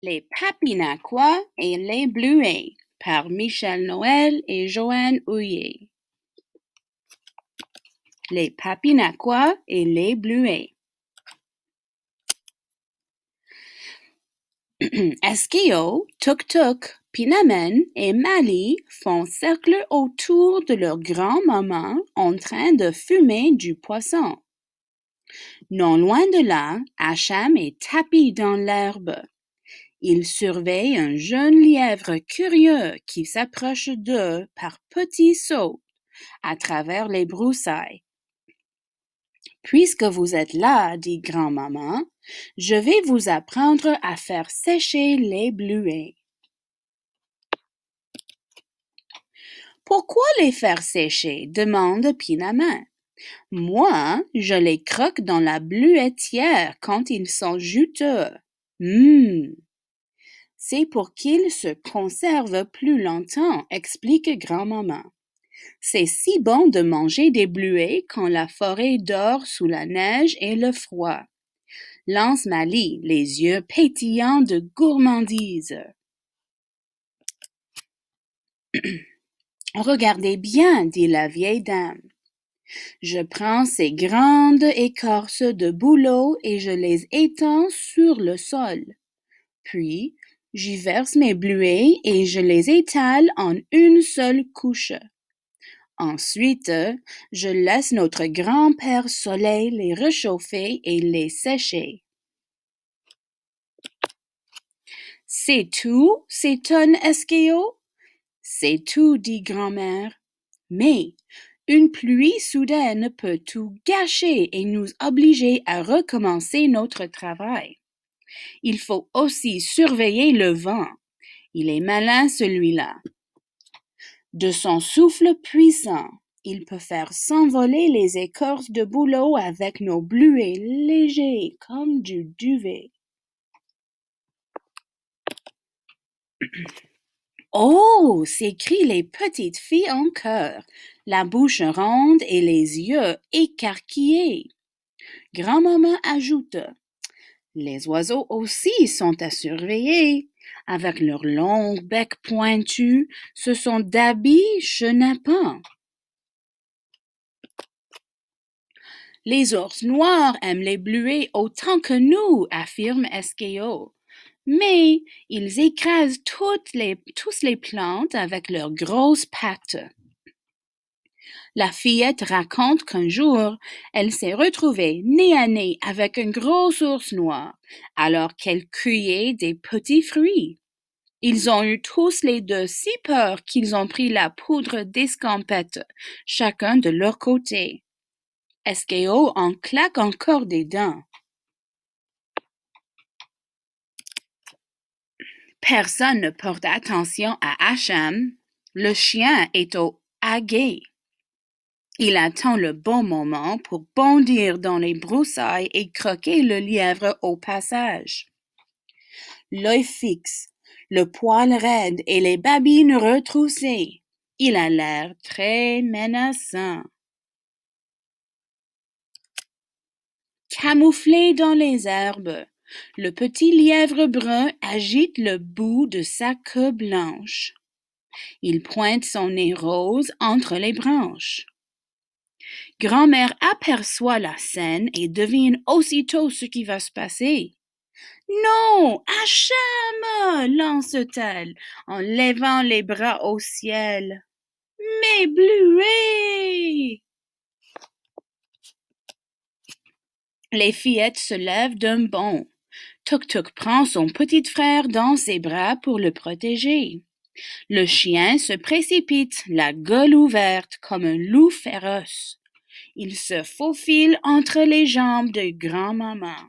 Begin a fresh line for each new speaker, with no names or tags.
Les Papinaquois et les Bleuets par Michel Noël et Joanne Houillet. Les Papinaquois et les Bleuets. Eskio, Tuk-Tuk, Pinamen et Mali font cercle autour de leur grand-maman en train de fumer du poisson. Non loin de là, Hacham est tapi dans l'herbe. Il surveille un jeune lièvre curieux qui s'approche d'eux par petits sauts à travers les broussailles. Puisque vous êtes là, dit grand-maman, je vais vous apprendre à faire sécher les bleuets. Pourquoi les faire sécher? Demande Pinamin. Moi, je les croque dans la bleuetière quand ils sont juteux. C'est pour qu'ils se conservent plus longtemps, explique grand-maman. C'est si bon de manger des bleuets quand la forêt dort sous la neige et le froid. Lance Mali, les yeux pétillants de gourmandise. Regardez bien, dit la vieille dame. Je prends ces grandes écorces de bouleau et je les étends sur le sol. Puis, j'y verse mes bleuets et je les étale en une seule couche. Ensuite, je laisse notre grand-père Soleil les réchauffer et les sécher. C'est tout? s'étonne Eskio. C'est tout, dit grand-mère. Mais une pluie soudaine peut tout gâcher et nous obliger à recommencer notre travail. Il faut aussi surveiller le vent. Il est malin celui-là. De son souffle puissant, il peut faire s'envoler les écorces de bouleau avec nos bleuets légers comme du duvet. Oh! s'écrient les petites filles en chœur, la bouche ronde et les yeux écarquillés. Grand-maman ajoute: les oiseaux aussi sont à surveiller. Avec leurs longs becs pointus, ce sont d'habiles chenapans. Les ours noirs aiment les bleuets autant que nous, affirme Eskio. Mais ils écrasent tous les plantes avec leurs grosses pattes. La fillette raconte qu'un jour, elle s'est retrouvée nez à nez avec un gros ours noir, alors qu'elle cueillait des petits fruits. Ils ont eu tous les deux si peur qu'ils ont pris la poudre d'escampette, chacun de leur côté. Eskio en claque encore des dents. Personne ne porte attention à Hacham. Le chien est au aguet. Il attend le bon moment pour bondir dans les broussailles et croquer le lièvre au passage. L'œil fixe, le poil raide et les babines retroussées. Il a l'air très menaçant. Camouflé dans les herbes, le petit lièvre brun agite le bout de sa queue blanche. Il pointe son nez rose entre les branches. Grand-mère aperçoit la scène et devine aussitôt ce qui va se passer. Non, Hacham, lance-t-elle en levant les bras au ciel. Mes bleuets! Les fillettes se lèvent d'un bond. Tuk-Tuk prend son petit frère dans ses bras pour le protéger. Le chien se précipite, la gueule ouverte comme un loup féroce. Il se faufile entre les jambes de grand-maman.